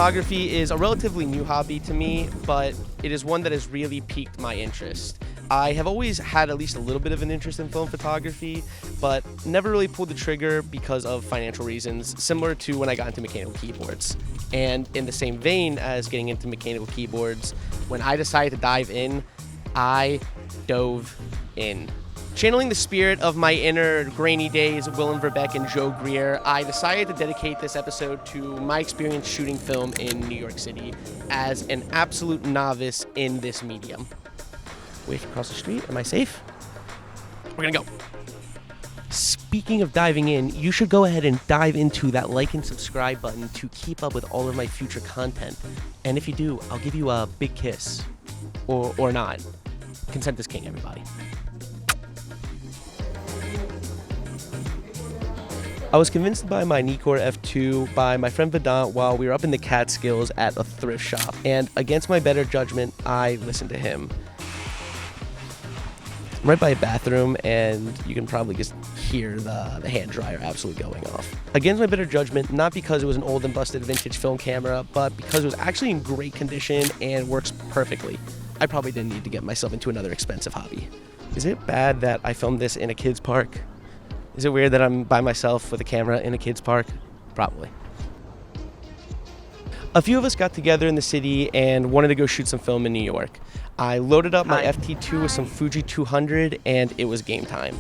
Photography is a relatively new hobby to me, but it is one that has really piqued my interest. I have always had at least a little bit of an interest in film photography, but never really pulled the trigger because of financial reasons, similar to when I got into mechanical keyboards. And in the same vein as getting into mechanical keyboards, when I decided to dive in, I dove in. Channeling the spirit of my inner grainy days, Willem Verbeek and Joe Greer, I decided to dedicate this episode to my experience shooting film in New York City as an absolute novice in this medium. Wait across the street, am I safe? We're gonna go. Speaking of diving in, you should go ahead and dive into that like and subscribe button to keep up with all of my future content. And if you do, I'll give you a big kiss. Or not. Consent is king, everybody. I was convinced to buy my Nikkor FT2 by my friend Vedant while we were up in the Catskills at a thrift shop. And against my better judgment, I listened to him. I'm right by a bathroom, and you can probably just hear the hand dryer absolutely going off. Against my better judgment, not because it was an old and busted vintage film camera, but because it was actually in great condition and works perfectly. I probably didn't need to get myself into another expensive hobby. Is it bad that I filmed this in a kid's park? Is it weird that I'm by myself with a camera in a kid's park? Probably. A few of us got together in the city and wanted to go shoot some film in New York. I loaded up my FT2 with some Fuji 200 and it was game time.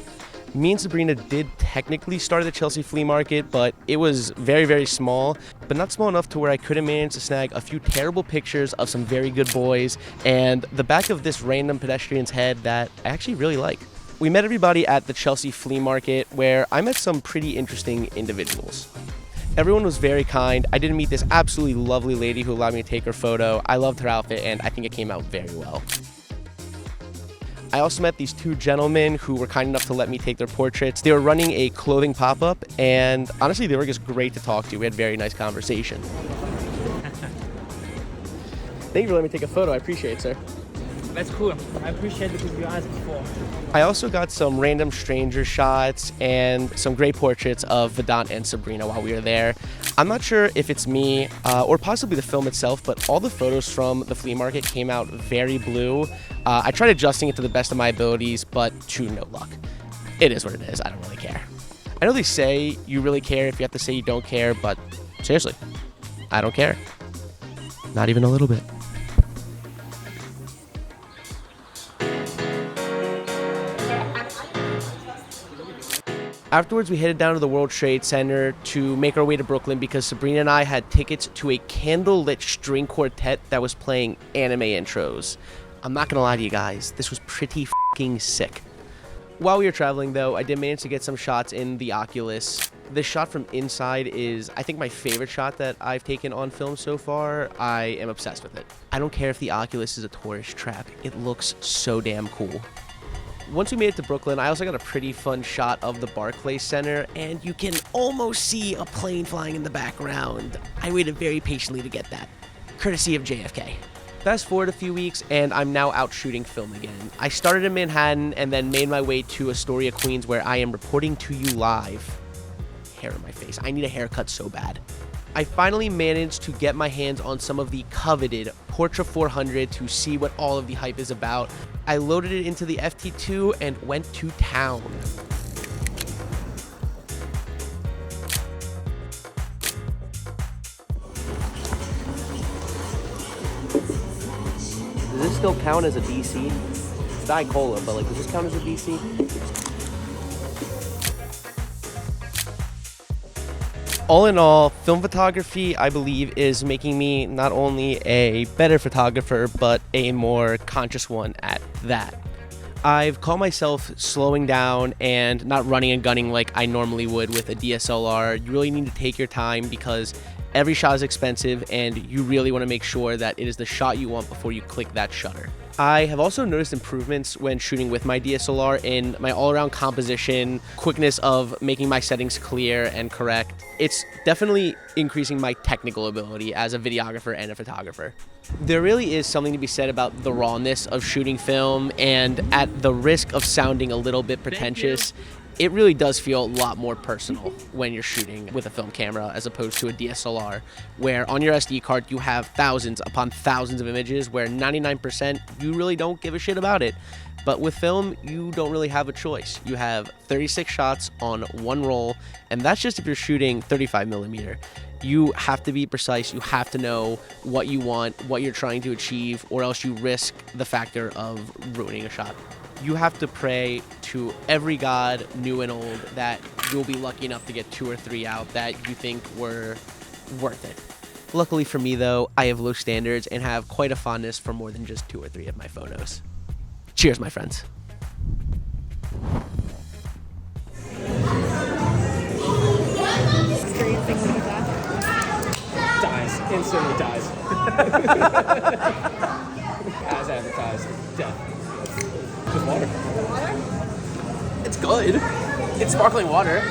Me and Sabrina did technically start at the Chelsea flea market, but it was very, very small, but not small enough to where I couldn't manage to snag a few terrible pictures of some very good boys and the back of this random pedestrian's head that I actually really like. We met everybody at the Chelsea flea market where I met some pretty interesting individuals. Everyone was very kind. I did meet this absolutely lovely lady who allowed me to take her photo. I loved her outfit and I think it came out very well. I also met these two gentlemen who were kind enough to let me take their portraits. They were running a clothing pop-up and honestly they were just great to talk to. We had very nice conversation. Thank you for letting me take a photo. I appreciate it, sir. That's cool. I appreciate it because you asked before. I also got some random stranger shots and some great portraits of Vedant and Sabrina while we were there. I'm not sure if it's me or possibly the film itself, but all the photos from the flea market came out very blue. I tried adjusting it to the best of my abilities, but to no luck. It is what it is. I don't really care. I know they say you really care if you have to say you don't care, but seriously, I don't care. Not even a little bit. Afterwards, we headed down to the World Trade Center to make our way to Brooklyn because Sabrina and I had tickets to a candlelit string quartet that was playing anime intros. I'm not gonna lie to you guys, this was pretty fucking sick. While we were traveling though, I did manage to get some shots in the Oculus. This shot from inside is, I think, my favorite shot that I've taken on film so far. I am obsessed with it. I don't care if the Oculus is a tourist trap, it looks so damn cool. Once we made it to Brooklyn, I also got a pretty fun shot of the Barclays Center, and you can almost see a plane flying in the background. I waited very patiently to get that, courtesy of JFK. Fast forward a few weeks, and I'm now out shooting film again. I started in Manhattan and then made my way to Astoria, Queens, where I am reporting to you live. Hair in my face. I need a haircut so bad. I finally managed to get my hands on some of the coveted Portra400 to see what all of the hype is about. I loaded it into the FT2 and went to town. Does this still count as a DC? It's Diet Cola, but does this count as a DC? All in all, film photography, I believe, is making me not only a better photographer, but a more conscious one at that. I've caught myself slowing down and not running and gunning like I normally would with a DSLR. You really need to take your time because every shot is expensive and you really want to make sure that it is the shot you want before you click that shutter. I have also noticed improvements when shooting with my DSLR in my all-around composition, quickness of making my settings clear and correct. It's definitely increasing my technical ability as a videographer and a photographer. There really is something to be said about the rawness of shooting film, and at the risk of sounding a little bit pretentious, It really does feel a lot more personal when you're shooting with a film camera as opposed to a DSLR, where on your SD card you have thousands upon thousands of images where 99% you really don't give a shit about it. But with film, you don't really have a choice. You have 36 shots on one roll, and that's just if you're shooting 35mm. You have to be precise, you have to know what you want, what you're trying to achieve, or else you risk the factor of ruining a shot. You have to pray to every god, new and old, that you'll be lucky enough to get 2 or 3 out that you think were worth it. Luckily for me though, I have low standards and have quite a fondness for more than just 2 or 3 of my photos. Cheers, my friends. Dies. Instantly dies. As advertised. Death. Just water. It's good. It's sparkling water.